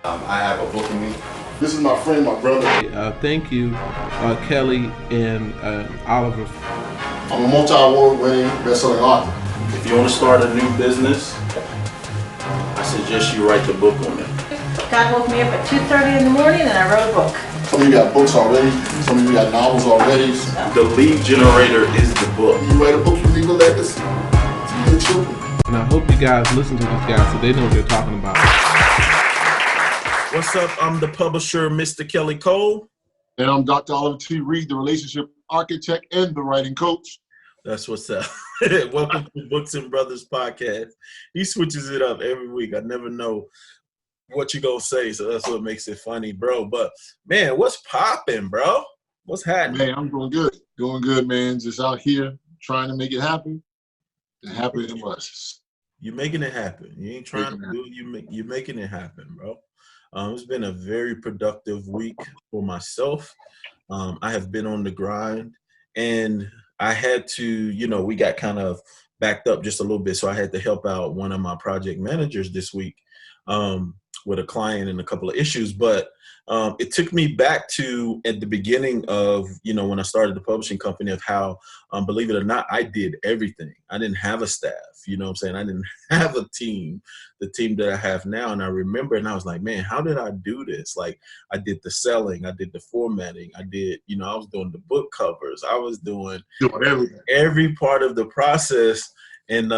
I have a book in me. This is my friend, my brother. Thank you, Kelly and Oliver. I'm a multi-award winning best-selling author. If you want to start a new business, I suggest you write the book on it. God woke me up at 2:30 in the morning and I wrote a book. Some of you got books already. Some of you got novels already. The lead generator is the book. You write a book, you leave a legacy to your children. And I hope you guys listen to these guys so they know what they're talking about. What's up? I'm the publisher, Mr. Kelly Cole. And I'm Dr. Oliver T. Reid, the relationship architect and the writing coach. That's what's up. Welcome to Books-N-Brothas podcast. He switches it up every week. I never know what you gonna say, so that's what makes it funny, bro. But man, what's popping, bro? What's happening? Man, I'm doing good, man. Just out here trying to make it happen. And happy it must. You're making it happen. You ain't trying to do it. You're making it happen, bro. It's been a very productive week for myself. I have been on the grind, and I had to, we got kind of backed up just a little bit, so I had to help out one of my project managers this week with a client and a couple of issues. But it took me back to at the beginning of, when I started the publishing company, of how, believe it or not, I did everything. I didn't have a staff, you know what I'm saying? I didn't have a team, the team that I have now. And I remember, and I was like, man, how did I do this? Like, I did the selling, I did the formatting, I did, I was doing the book covers, I was doing everything. Every part of the process. And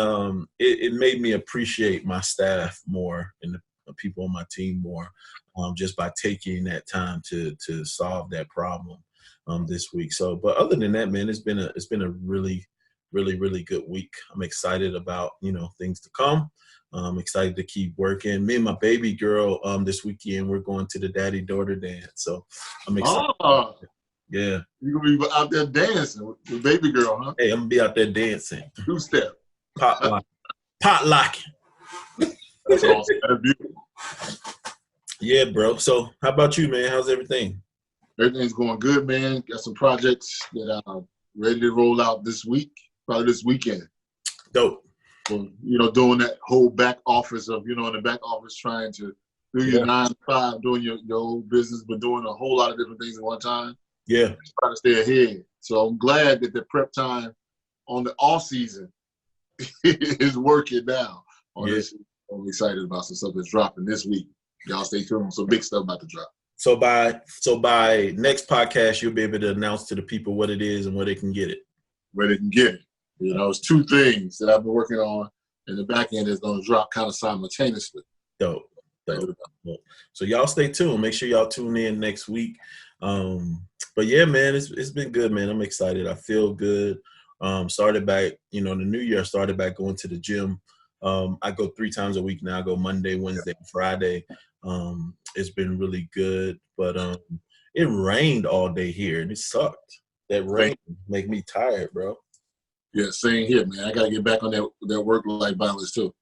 it made me appreciate my staff more and the people on my team more, just by taking that time to solve that problem this week. So, but other than that, man, it's been a really, really, really good week. I'm excited about, things to come. I'm excited to keep working. Me and my baby girl, this weekend, we're going to the daddy-daughter dance. So I'm excited. Oh, yeah. You're going to be out there dancing with baby girl, huh? Hey, I'm going to be out there dancing. Two-step. Potluck. That's awesome. That's beautiful. Yeah, bro. So how about you, man? How's everything? Everything's going good, man. Got some projects that I'm ready to roll out this week, probably this weekend. Dope. So, doing that whole back office of, in the back office trying to do your 9 to 5, doing your old business, but doing a whole lot of different things at one time. Yeah. Trying to stay ahead. So I'm glad that the prep time on the off season is working now. This, I'm excited about some stuff that's dropping this week. Y'all stay tuned. Some big stuff about to drop. So by next podcast, you'll be able to announce to the people what it is and where they can get it. Where they can get it. It's 2 things that I've been working on, and the back end is going to drop kind of simultaneously. Dope. So y'all stay tuned. Make sure y'all tune in next week. But yeah, man, it's been good, man. I'm excited. I feel good. Started back, the new year, I started back going to the gym. I go 3 times a week now. I go Monday, Wednesday, and Friday. It's been really good, but it rained all day here, and it sucked. That rain make me tired, bro. Yeah, same here, man. I got to get back on that work-life balance, too.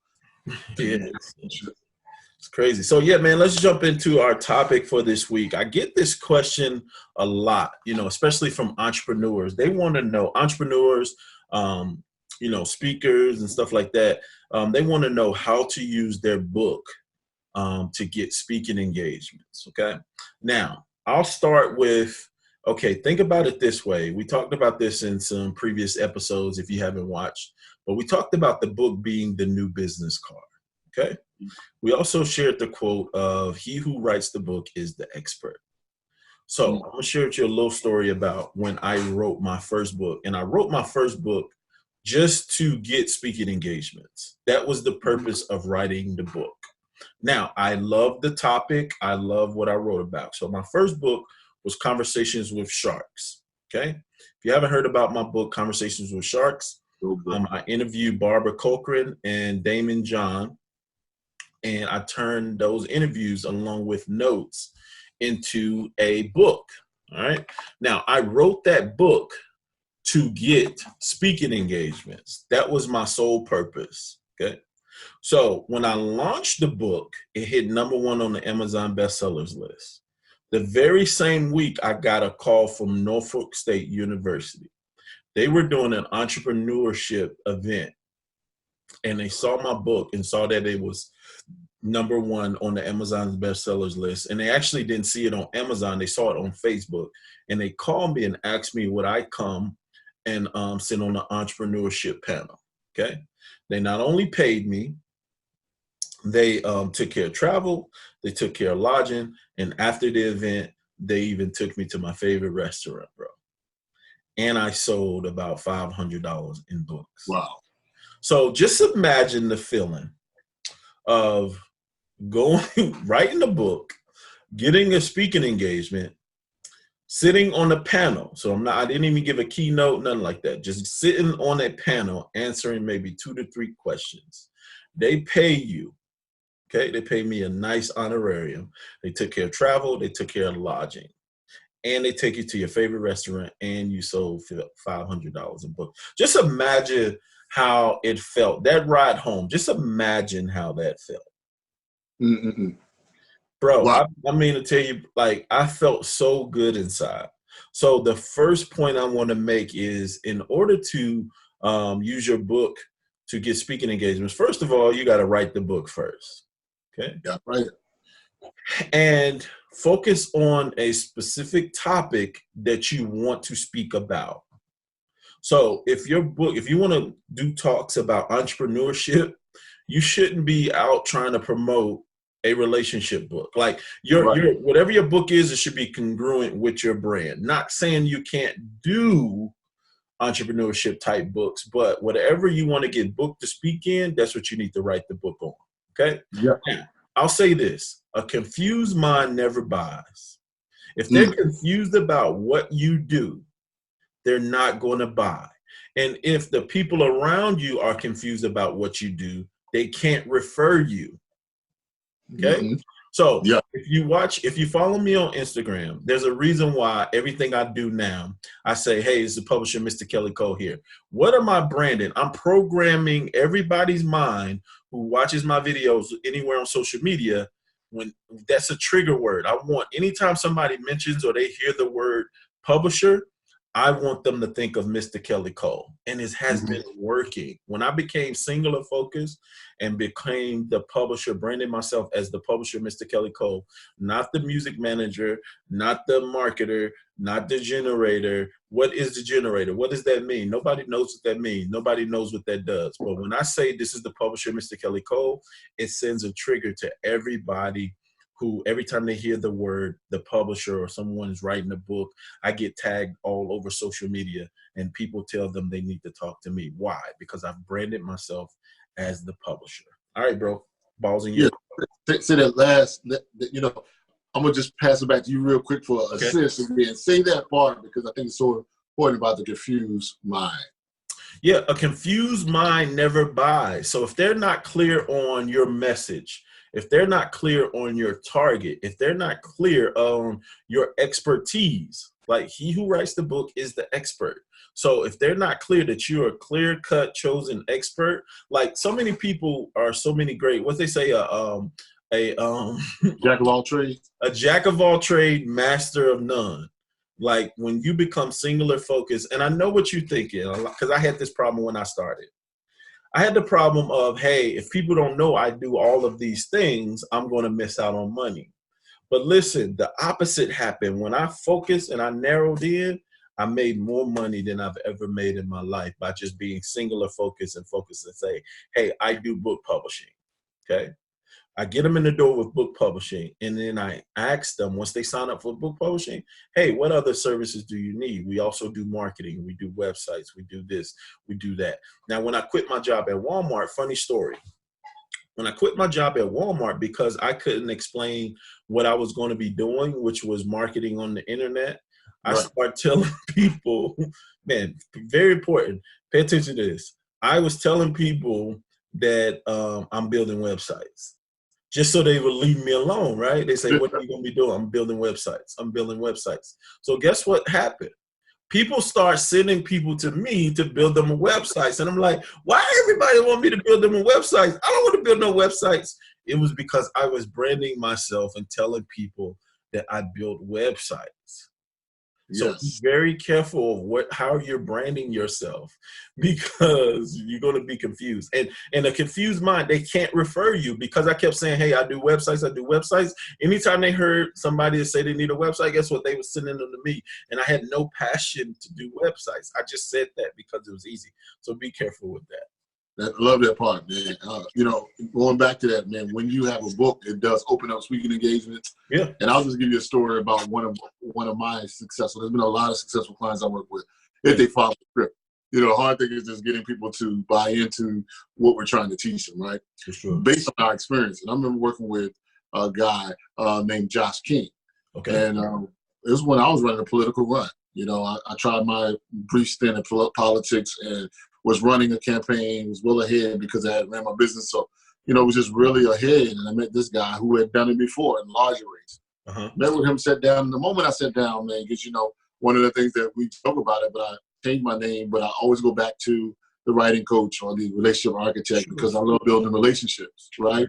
Yeah, it's crazy. So, yeah, man, let's jump into our topic for this week. I get this question a lot, especially from entrepreneurs. They want to know, entrepreneurs, speakers and stuff like that. They want to know how to use their book to get speaking engagements. Okay. Now, I'll start with, think about it this way. We talked about this in some previous episodes if you haven't watched, but we talked about the book being the new business card. Okay. We also shared the quote of he who writes the book is the expert. So I'm going to share with you a little story about when I wrote my first book. And I wrote my first book just to get speaking engagements. That was the purpose of writing the book. Now, I love the topic. I love what I wrote about. So my first book was Conversations with Sharks. Okay. If you haven't heard about my book, Conversations with Sharks, I interviewed Barbara Cochran and Damon John. And I turned those interviews along with notes into a book. All right. Now, I wrote that book to get speaking engagements. That was my sole purpose. Okay. So when I launched the book, it hit #1 on the Amazon bestsellers list. The very same week, I got a call from Norfolk State University. They were doing an entrepreneurship event, and they saw my book and saw that it was #1 on the Amazon's bestsellers list. And they actually didn't see it on Amazon. They saw it on Facebook. And they called me and asked me would I come and sit on the entrepreneurship panel. Okay. They not only paid me, they took care of travel, they took care of lodging, and after the event, they even took me to my favorite restaurant, bro. And I sold about $500 in books. Wow. So just imagine the feeling of going, writing a book, getting a speaking engagement, sitting on a panel. So I didn't even give a keynote, nothing like that. Just sitting on a panel, answering maybe 2 to 3 questions. They pay you. Okay, they paid me a nice honorarium. They took care of travel, they took care of lodging, and they take you to your favorite restaurant, and you sold $500 in books. Just imagine how it felt. That ride home, just imagine how that felt. Mm-mm-mm. Bro, Wow. I mean to tell you, like, I felt so good inside. So the first point I want to make is in order to use your book to get speaking engagements, first of all, you got to write the book first. Okay. Yeah, right. And focus on a specific topic that you want to speak about. So if your book, if you want to do talks about entrepreneurship, you shouldn't be out trying to promote a relationship book. Like your whatever your book is, it should be congruent with your brand. Not saying you can't do entrepreneurship type books, but whatever you want to get booked to speak in, that's what you need to write the book on. Okay. Yeah. Now, I'll say this: a confused mind never buys. If they're confused about what you do, they're not going to buy. And if the people around you are confused about what you do, they can't refer you. Okay. Mm-hmm. So if you follow me on Instagram, there's a reason why everything I do now, I say, hey, it's the publisher, Mr. Kelly Cole here. What am I branding? I'm programming everybody's mind who watches my videos anywhere on social media. When that's a trigger word. I want anytime somebody mentions or they hear the word publisher, I want them to think of Mr. Kelly Cole. And it has been working. When I became singular focused and became the publisher, branding myself as the publisher, Mr. Kelly Cole, not the music manager, not the marketer, not the generator. What is the generator? What does that mean? Nobody knows what that means. Nobody knows what that does. But when I say this is the publisher, Mr. Kelly Cole, it sends a trigger to everybody who every time they hear the word the publisher or someone is writing a book, I get tagged all over social media and people tell them they need to talk to me. Why? Because I've branded myself as the publisher. All right, bro. Balls in you. Yeah. Say that last, I'm going to just pass it back to you real quick for assist and say that part because I think it's so important about the confused mind. Yeah, a confused mind never buys. So if they're not clear on your message, if they're not clear on your target, if they're not clear on your expertise, like he who writes the book is the expert. So if they're not clear that you're a clear-cut chosen expert, like so many people are so many great, what they say, jack of all trades, a jack of all trade, master of none. Like when you become singular focused, and I know what you're thinking, because I had this problem when I started. I had the problem of, hey, if people don't know I do all of these things, I'm going to miss out on money. But listen, the opposite happened. When I focused and I narrowed in, I made more money than I've ever made in my life by just being singular focused and say, hey, I do book publishing. Okay. I get them in the door with book publishing, and then I ask them once they sign up for book publishing, hey, what other services do you need? We also do marketing. We do websites. We do this. We do that. Now, when I quit my job at Walmart, funny story. When I quit my job at Walmart because I couldn't explain what I was going to be doing, which was marketing on the internet, I started telling people, man, very important, pay attention to this. I was telling people that I'm building websites. Just so they would leave me alone, right? They say, what are you going to be doing? I'm building websites. I'm building websites. So guess what happened? People start sending people to me to build them websites. And I'm like, why everybody want me to build them websites? I don't want to build no websites. It was because I was branding myself and telling people that I built websites. So be Yes. very careful of how you're branding yourself, because you're going to be confused. And a confused mind, they can't refer you, because I kept saying, hey, I do websites. Anytime they heard somebody say they need a website, guess what? They were sending them to me. And I had no passion to do websites. I just said that because it was easy. So be careful with that. I love that part, man. Going back to that, man, when you have a book, it does open up speaking engagements. Yeah. And I'll just give you a story about one of my successful. There's been a lot of successful clients I work with if they follow the script. The hard thing is just getting people to buy into what we're trying to teach them, right? For sure. Based on our experience. And I remember working with a guy named Josh King. Okay. And it was when I was running a political run. I tried my brief stint in politics and was running a campaign, was well ahead because I had ran my business. So, it was just really ahead. And I met this guy who had done it before in larger race. Met with him, sat down. And the moment I sat down, man, because, one of the things that we talk about it, but I changed my name, but I always go back to the writing coach or the relationship architect because I love building relationships, right?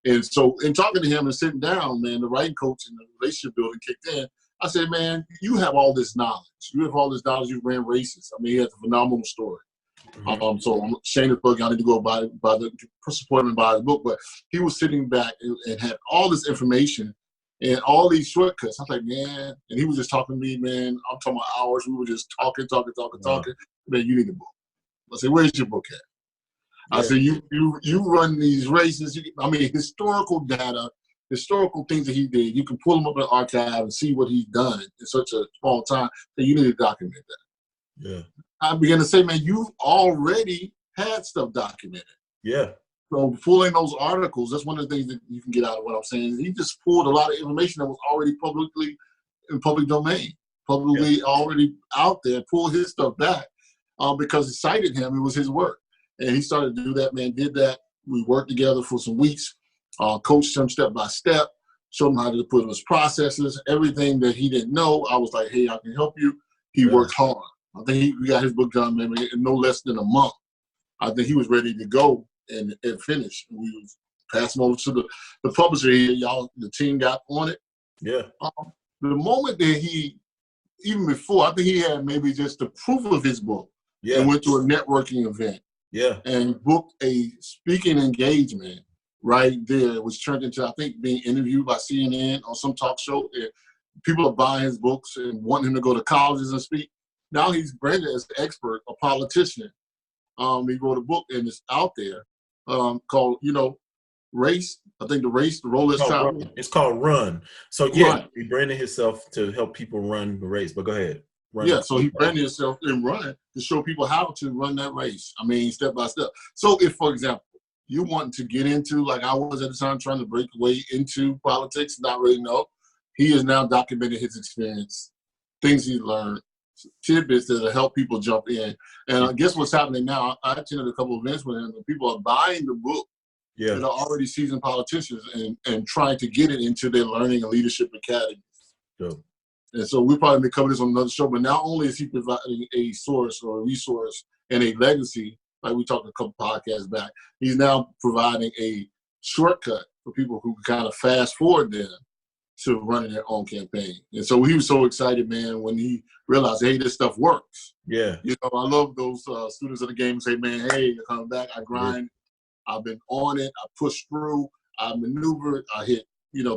And so in talking to him and sitting down, man, the writing coach and the relationship building kicked in. I said, man, you have all this knowledge. You have all this knowledge. You ran races. I mean, he has a phenomenal story. So I'm shameless plug. Y'all need to go buy support him and buy the book. But he was sitting back and had all this information and all these shortcuts. I was like, man, and he was just talking to me, man. I'm talking about hours. We were just talking. Man, you need a book. I said, where's your book at? Yeah. I said, you run these races. Historical data, historical things that he did. You can pull them up in the archive and see what he's done in such a small time. So you need to document that. Yeah. I began to say, man, you've already had stuff documented. Yeah. So pulling those articles, that's one of the things that you can get out of what I'm saying. He just pulled a lot of information that was already publicly in public domain, already out there, pulled his stuff back because it cited him. It was his work. And he started to do that, man, did that. We worked together for some weeks, coached him step by step, showed him how to put his processes, everything that he didn't know. I was like, hey, I can help you. He worked hard. I think we got his book done maybe in no less than a month. I think he was ready to go and finish. We was passing over to the publisher here. The team got on it. Yeah. The moment that even before, I think he had maybe just the proof of his book and went to a networking event and booked a speaking engagement right there, which turned into, I think, being interviewed by CNN or some talk show. People are buying his books and wanting him to go to colleges and speak. Now he's branded as an expert, a politician. He wrote a book and it's out there called, Race. I think the role is time. It's called Run. So he branded himself to help people run the race. But go ahead. So he branded himself in Run to show people how to run that race. Step by step. So if, for example, you want to get into, like I was at the time, trying to break away into politics, not really know, he has now documented his experience, things he learned, tidbits that will help people jump in. And I guess what's happening now, I attended a couple of events with him, and people are buying the book that are already seasoned politicians and trying to get it into their learning and leadership academies. Sure. And so we'll probably cover this on another show, but not only is he providing a source or a resource and a legacy, like we talked a couple podcasts back, he's now providing a shortcut for people who can kind of fast forward them to running their own campaign. And so he was so excited, man, when he realized, hey, this stuff works. Yeah. I love those students of the game who say, man, hey, you're coming back. I grind. I've been on it. I pushed through. I maneuvered. I hit,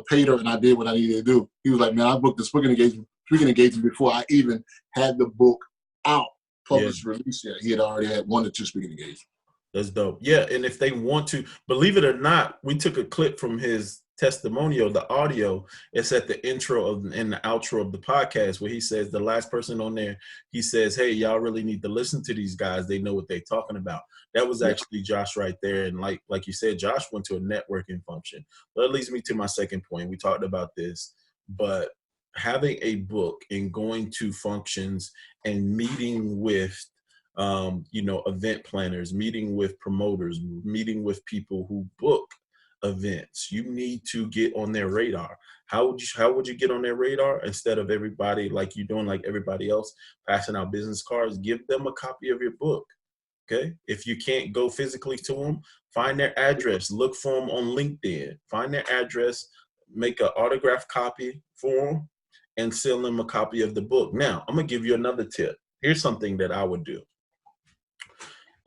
paid her, and I did what I needed to do. He was like, man, I booked the speaking engagement before I even had the book out, published, released yet. He had already had 1 or 2 speaking engagements. That's dope. Yeah, and if they want to, believe it or not, we took a clip from his testimonial, the audio. It's at the intro and the outro of the podcast where he says, the last person on there, he says, hey, y'all really need to listen to these guys. They know what they're talking about. That was actually Josh right there. And like you said, Josh went to a networking function. Well, that leads me to my second point. We talked about this, but having a book and going to functions and meeting with event planners, meeting with promoters, meeting with people who book events, you need to get on their radar. How would you get on their radar? Instead of everybody like you doing like everybody else passing out business cards, give them a copy of your book. Okay. If you can't go physically to them, find their address, look for them on LinkedIn, find their address, make an autographed copy for them, and send them a copy of the book. Now, I'm going to give you another tip. Here's something that I would do.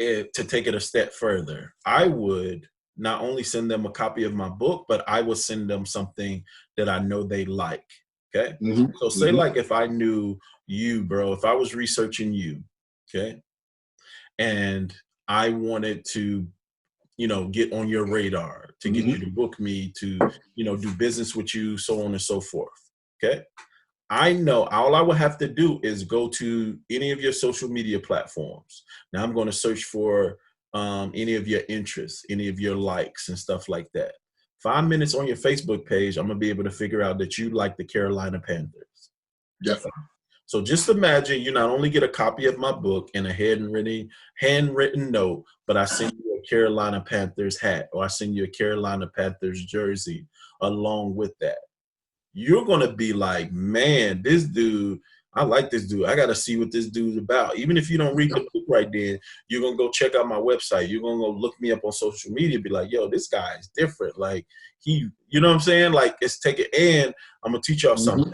To take it a step further, I would not only send them a copy of my book, but I would send them something that I know they like. Okay. Mm-hmm. So say like if I knew you, bro, if I was researching you, okay, and I wanted to, get on your radar, to get you to book me, to, do business with you, so on and so forth. Okay. I know all I would have to do is go to any of your social media platforms. Now I'm going to search for any of your interests, any of your likes and stuff like that. 5 minutes on your Facebook page, I'm going to be able to figure out that you like the Carolina Panthers. Definitely. So just imagine you not only get a copy of my book and a handwritten note, but I send you a Carolina Panthers hat, or I send you a Carolina Panthers jersey along with that. You're going to be like, man, this dude, I like this dude. I got to see what this dude's about. Even if you don't read the book right then, you're going to go check out my website. You're going to go look me up on social media, be like, yo, this guy is different. Like you know what I'm saying? Like it's taking, and I'm going to teach y'all something.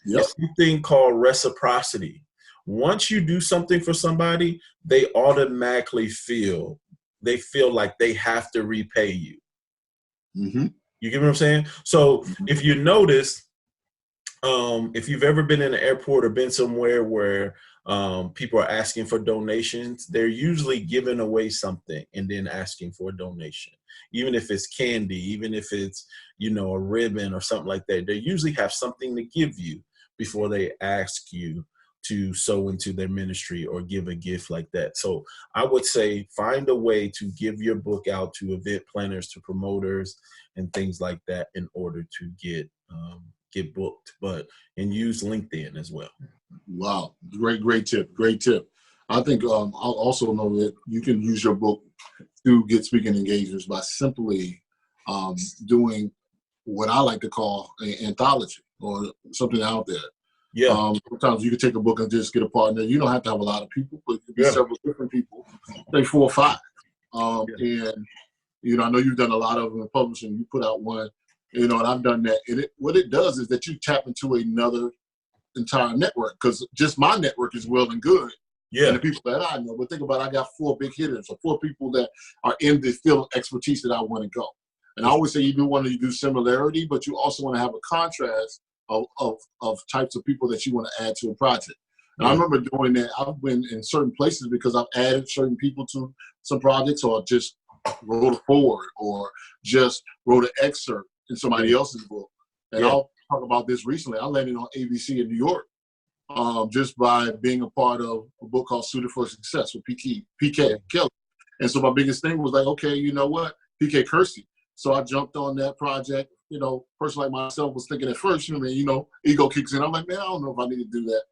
Yep. It's something called reciprocity. Once you do something for somebody, they automatically feel like they have to repay you. Mm-hmm. You get what I'm saying? So if you notice, if you've ever been in an airport or been somewhere where people are asking for donations, they're usually giving away something and then asking for a donation. Even if it's candy, even if it's, a ribbon or something like that, they usually have something to give you before they ask you to sow into their ministry or give a gift like that. So I would say find a way to give your book out to event planners, to promoters and things like that in order to get booked, and use LinkedIn as well. Wow. Great tip. Great tip. I think I'll also know that you can use your book to get speaking engagements by simply doing what I like to call an anthology or something out there. Yeah. Sometimes you can take a book and just get a partner. You don't have to have a lot of people, but it could be several different people, maybe 4 or 5. And, I know you've done a lot of them in publishing. You put out one, and I've done that. And what it does is that you tap into another entire network, because just my network is well and good. Yeah. And the people that I know. But think about it, I got 4 big hitters, or 4 people that are in the field of expertise that I want to go. And I always say you do want to do similarity, but you also want to have a contrast of types of people that you want to add to a project. And I remember doing that. I've been in certain places because I've added certain people to some projects, or just wrote a forward, or just wrote an excerpt in somebody else's book. And I'll talk about this recently. I landed on ABC in New York just by being a part of a book called Suited for Success with PK Kelly. And so my biggest thing was like, okay, you know what? PK Kersey. So I jumped on that project. Person like myself was thinking at first, ego kicks in. I'm like, man, I don't know if I need to do that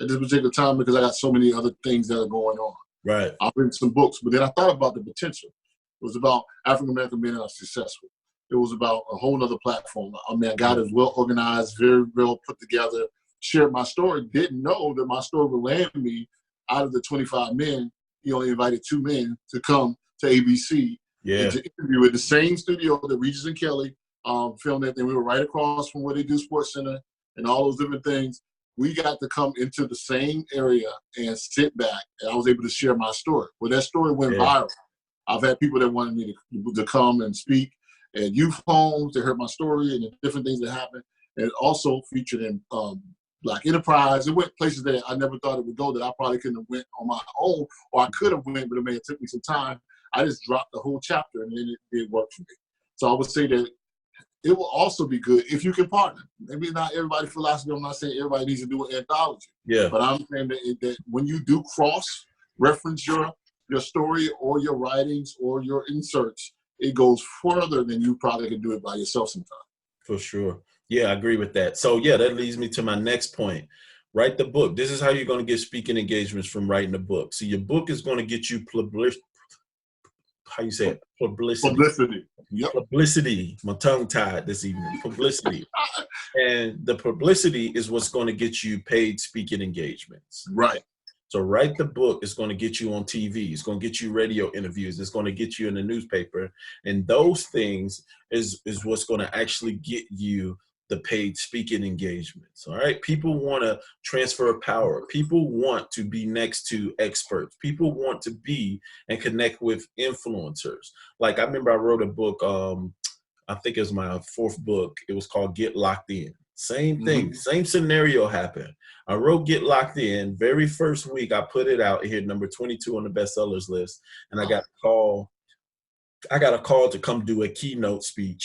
at this particular time, because I got so many other things that are going on. Right. I've written some books, but then I thought about the potential. It was about African-American men that are successful. It was about a whole other platform. I mean, I got it well organized, very well put together, shared my story, didn't know that my story would land me out of the 25 men. He only invited 2 men to come to ABC and to interview at the same studio that Regis and Kelly filmed it. And we were right across from where they do Sports Center and all those different things. We got to come into the same area and sit back, and I was able to share my story. Well, that story went viral. I've had people that wanted me to come and speak at youth homes. They heard my story and the different things that happened. And it also featured in Black Enterprise. It went places that I never thought it would go, that I probably couldn't have went on my own, or I could have went, but it may have took me some time. I just dropped the whole chapter, and then it did work for me. So I would say that it will also be good if you can partner. Maybe not everybody's philosophy. I'm not saying everybody needs to do an anthology. Yeah. But I'm saying that when you do cross-reference your story or your writings or your inserts, it goes further than you probably can do it by yourself sometimes. For sure. Yeah, I agree with that. So, that leads me to my next point. Write the book. This is how you're going to get speaking engagements from writing a book. So your book is going to get you publicity. Publicity. Yep. Publicity. My tongue tied this evening. Publicity. And the publicity is what's going to get you paid speaking engagements. Right. So write the book is going to get you on TV. It's going to get you radio interviews. It's going to get you in the newspaper. And those things is what's going to actually get you the paid speaking engagements. All right. People want to transfer power. People want to be next to experts. People want to be and connect with influencers. Like I remember I wrote a book. I think it was my 4th book. It was called Get Locked In. Same thing, same scenario happened. I wrote Get Locked In. Very first week I put it out, here number 22 on the bestsellers list, and I got a call to come do a keynote speak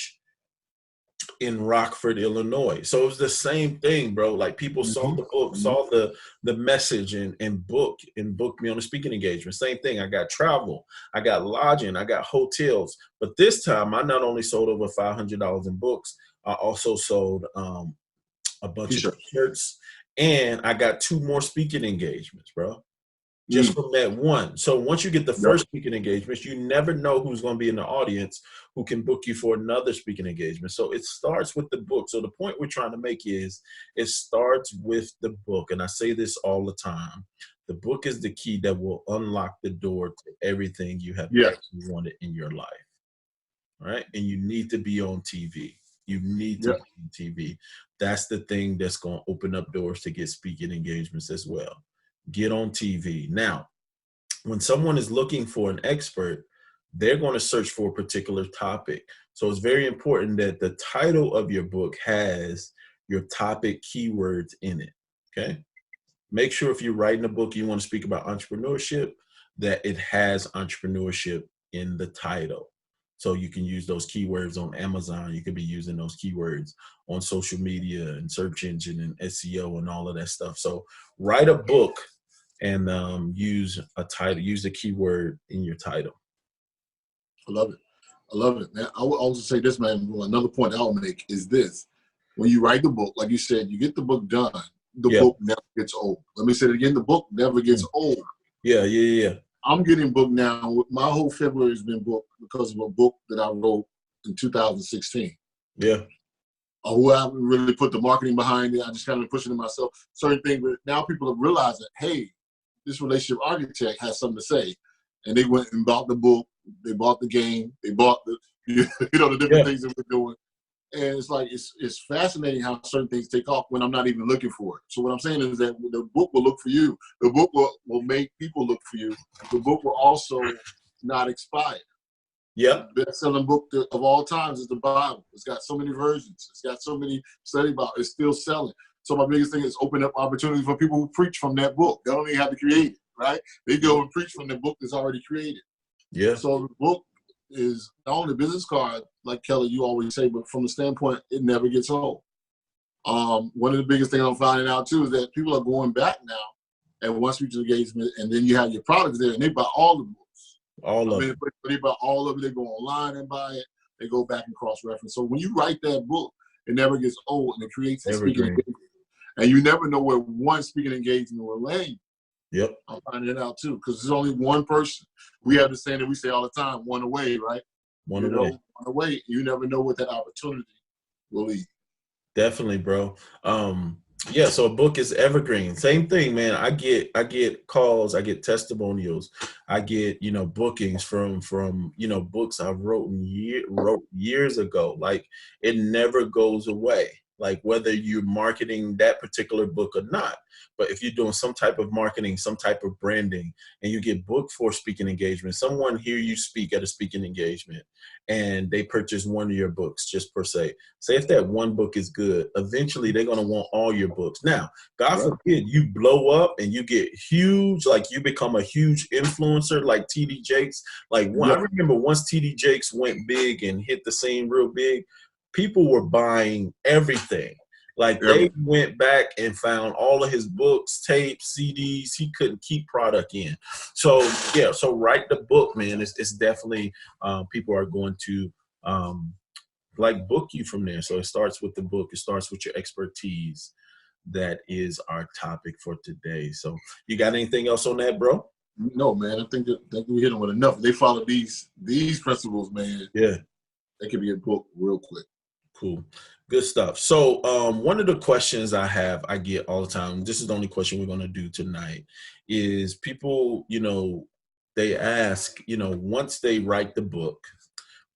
in Rockford, Illinois. So it was the same thing, bro. Like people saw the book, saw the message and booked me on a speaking engagement. Same thing. I got travel, I got lodging, I got hotels. But this time I not only sold over $500 in books, I also sold a bunch of shirts, and I got 2 more speaking engagements, bro. Just from that one. So once you get the first speaking engagements, you never know who's going to be in the audience who can book you for another speaking engagement. So it starts with the book. So the point we're trying to make is it starts with the book. And I say this all the time. The book is the key that will unlock the door to everything you have actually wanted in your life. All right. And you need to be on TV. You need to be on TV. That's the thing that's going to open up doors to get speaking engagements as well. Get on TV. Now, when someone is looking for an expert, they're going to search for a particular topic. So it's very important that the title of your book has your topic keywords in it. Okay. Make sure if you're writing a book, you want to speak about entrepreneurship, that it has entrepreneurship in the title. So you can use those keywords on Amazon. You could be using those keywords on social media and search engine and SEO and all of that stuff. So write a book and use a title, use the keyword in your title. I love it. I love it, man. I will also say this, man. Another point I'll make is this. When you write the book, like you said, you get the book done. The book never gets old. Let me say it again. The book never gets old. Yeah. I'm getting booked now. My whole February has been booked because of a book that I wrote in 2016. Yeah. Who I haven't really put the marketing behind it. I just kind of pushing it myself. Certain things, but now people have realized that, hey, this relationship architect has something to say. And they went and bought the book. They bought the game. They bought the, the different things that we're doing. And it's like, it's fascinating how certain things take off when I'm not even looking for it. So what I'm saying is that the book will look for you. The book will make people look for you. The book will also not expire. Yeah. The best-selling book of all times is the Bible. It's got so many versions. It's got so many study Bibles. It's still selling. So my biggest thing is open up opportunities for people who preach from that book. They don't even have to create it, right? They go and preach from the book that's already created. Yeah. So the book is not only a business card, like Kelly, you always say, but from the standpoint, it never gets old. One of the biggest things I'm finding out, too, is that people are going back now and one speech engagement, and then you have your products there, and they buy all the books. All of it. They buy all of it. They go online and buy it. They go back and cross-reference. So when you write that book, it never gets old, and it creates a speaking engagement. And you never know where one speaking engagement will land. Yep. I'm finding it out, too, because there's only one person. We have the saying that we say all the time, one away, right? One away. One away. You never know what that opportunity will lead. Definitely, bro. Yeah, so a book is evergreen. Same thing, man. I get calls, I get testimonials, I get, bookings from books I wrote years ago. Like it never goes away. Like whether you're marketing that particular book or not. But if you're doing some type of marketing, some type of branding, and you get booked for speaking engagement, someone hear you speak at a speaking engagement and they purchase one of your books just per se. Say if that one book is good, eventually they're going to want all your books. Now, God forbid you blow up and you get huge, like you become a huge influencer like TD Jakes. I remember once TD Jakes went big and hit the scene real big, people were buying everything. Like they went back and found all of his books, tapes, CDs. He couldn't keep product in. So yeah, so write the book, man. It's definitely people are going to book you from there. So it starts with the book. It starts with your expertise. That is our topic for today. So you got anything else on that, bro? No, man. I think we hit them with enough. If they follow these principles, man. Yeah, they can be a book real quick. Cool. Good stuff. So one of the questions I get all the time, this is the only question we're going to do tonight, is people, they ask, once they write the book,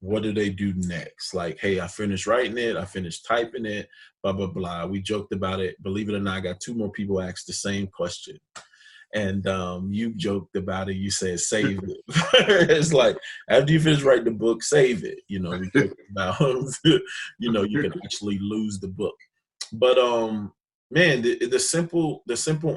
what do they do next? Like, hey, I finished writing it. I finished typing it, blah, blah, blah. We joked about it. Believe it or not, I got 2 more people asked the same question. And you joked about it. You said, save it. It's like, after you finish writing the book, save it. You know, we joked about, you know, you can actually lose the book. But, man, the simple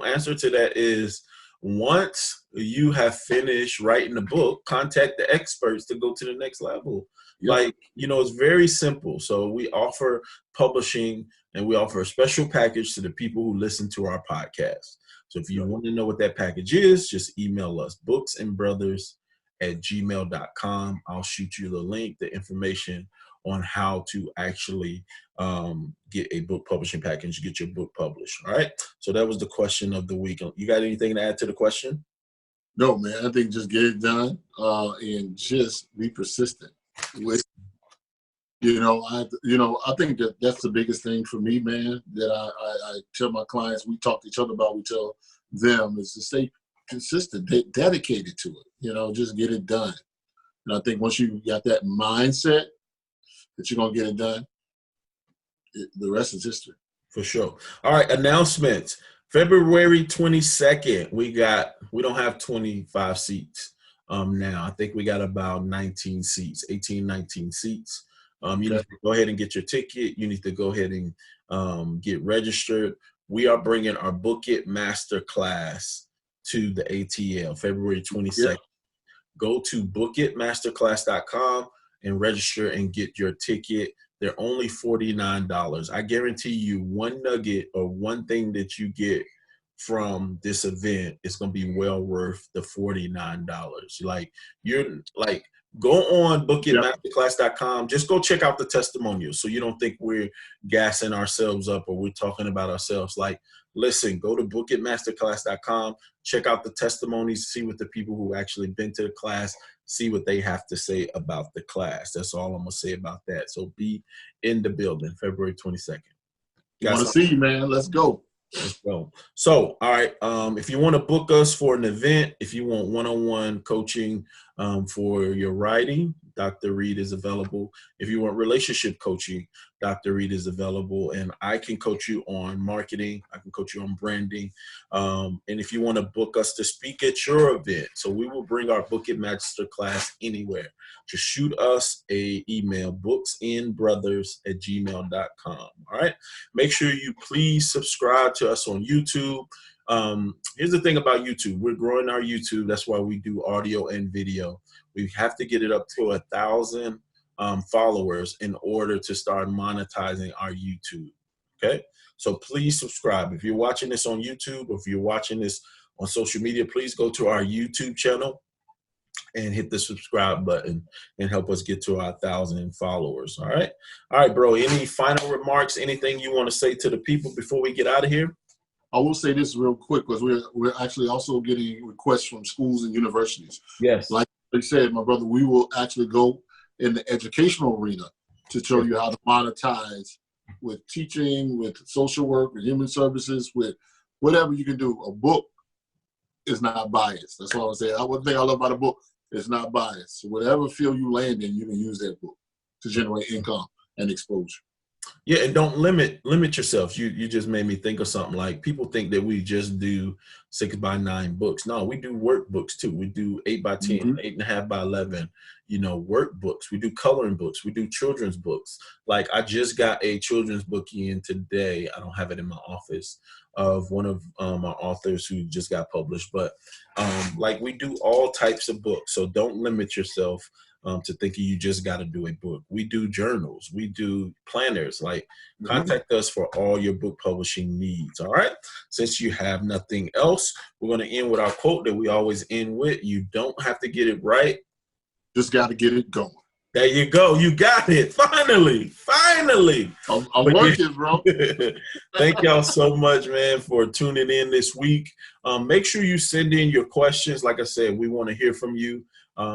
answer to that is, once you have finished writing the book, contact the experts to go to the next level. Yep. Like, you know, it's very simple. So we offer publishing, and we offer a special package to the people who listen to our podcast. So if you want to know what that package is, just email us, books-and-brothas@gmail.com. I'll shoot you the link, the information on how to actually get a book publishing package, get your book published. All right. So that was the question of the week. You got anything to add to the question? No, man. I think just get it done and just be persistent with. I think that's the biggest thing for me, man, that I tell my clients, we talk to each other about, we tell them, is to stay consistent, dedicated to it, just get it done. And I think once you got that mindset that you're going to get it done, the rest is history. For sure. All right, announcements. February 22nd, we don't have 25 seats now. I think we got about 19 seats, 18, 19 seats. You need to go ahead and get your ticket. You need to go ahead and get registered. We are bringing our Book It Master class to the ATL, February 22nd. Yeah. Go to bookitmasterclass.com and register and get your ticket. They're only $49. I guarantee you one nugget or one thing that you get from this event is going to be well worth the $49. Go on bookitmasterclass.com. Just go check out the testimonials so you don't think we're gassing ourselves up or we're talking about ourselves. Like, listen, go to bookitmasterclass.com, check out the testimonies, see what the people who actually been to the class, see what they have to say about the class. That's all I'm going to say about that. So be in the building, February 22nd. I want to see you, man. Let's go. Let's go. So, all right, if you want to book us for an event, if you want one-on-one coaching for your writing, Dr. Reid is available. If you want relationship coaching, Dr. Reid is available. And I can coach you on marketing. I can coach you on branding. And if you want to book us to speak at your event, so we will bring our Book It Master class anywhere. Just shoot us a email, books-and-brothas@gmail.com. All right. Make sure you please subscribe to us on YouTube. Here's the thing about YouTube. We're growing our YouTube. That's why we do audio and video. We have to get it up to 1,000 followers in order to start monetizing our YouTube. Okay. So please subscribe. If you're watching this on YouTube or if you're watching this on social media, please go to our YouTube channel and hit the subscribe button and help us get to our 1,000 followers. All right. All right, bro. Any final remarks, anything you want to say to the people before we get out of here? I will say this real quick because we're actually also getting requests from schools and universities. Yes. Like I said, my brother, we will actually go in the educational arena to show you how to monetize with teaching, with social work, with human services, with whatever you can do. A book is not biased. That's all I'm saying. One thing I love about a book is not biased. So whatever field you land in, you can use that book to generate income and exposure. Yeah, and don't limit yourself. You just made me think of something. Like, people think that we just do 6x9 books. No, we do workbooks too. We do 8x10, 8.5x11, workbooks. We do coloring books. We do children's books. Like, I just got a children's book in today. I don't have it in my office, of one of our authors who just got published. But we do all types of books. So don't limit yourself to thinking you just got to do a book. We do journals. We do planners. Contact us for all your book publishing needs. All right. Since you have nothing else, we're going to end with our quote that we always end with. You don't have to get it right. Just got to get it going. There you go. You got it. Finally. I'm working, bro. Thank y'all so much, man, for tuning in this week. Make sure you send in your questions. Like I said, we want to hear from you.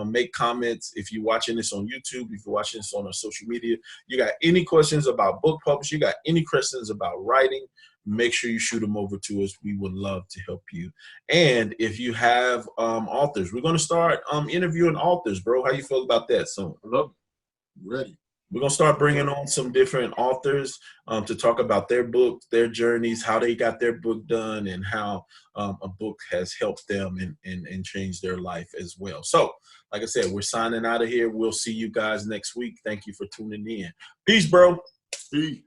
Make comments if you're watching this on YouTube, if you're watching this on our social media. You got any questions about book publishing, you got any questions about writing, make sure you shoot them over to us. We would love to help you. And if you have authors, we're going to start interviewing authors, bro. How you feel about that soon? I love it. Ready. We're going to start bringing on some different authors to talk about their books, their journeys, how they got their book done, and how a book has helped them and changed their life as well. So, like I said, we're signing out of here. We'll see you guys next week. Thank you for tuning in. Peace, bro. Peace.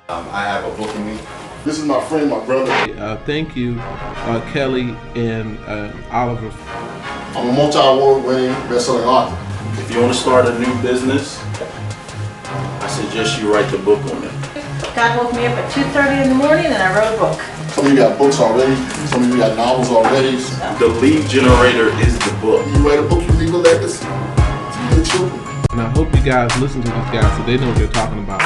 I have a book in me. This is my friend, my brother. Thank you, Kelly and Oliver. I'm a multi-award winning best-selling author. If you want to start a new business, I suggest you write the book on it. God woke me up at 2:30 in the morning and I wrote a book. Some of you got books already. Some of you got novels already. The lead generator is the book. You write a book, you leave a legacy to your children. And I hope you guys listen to these guys so they know what they're talking about.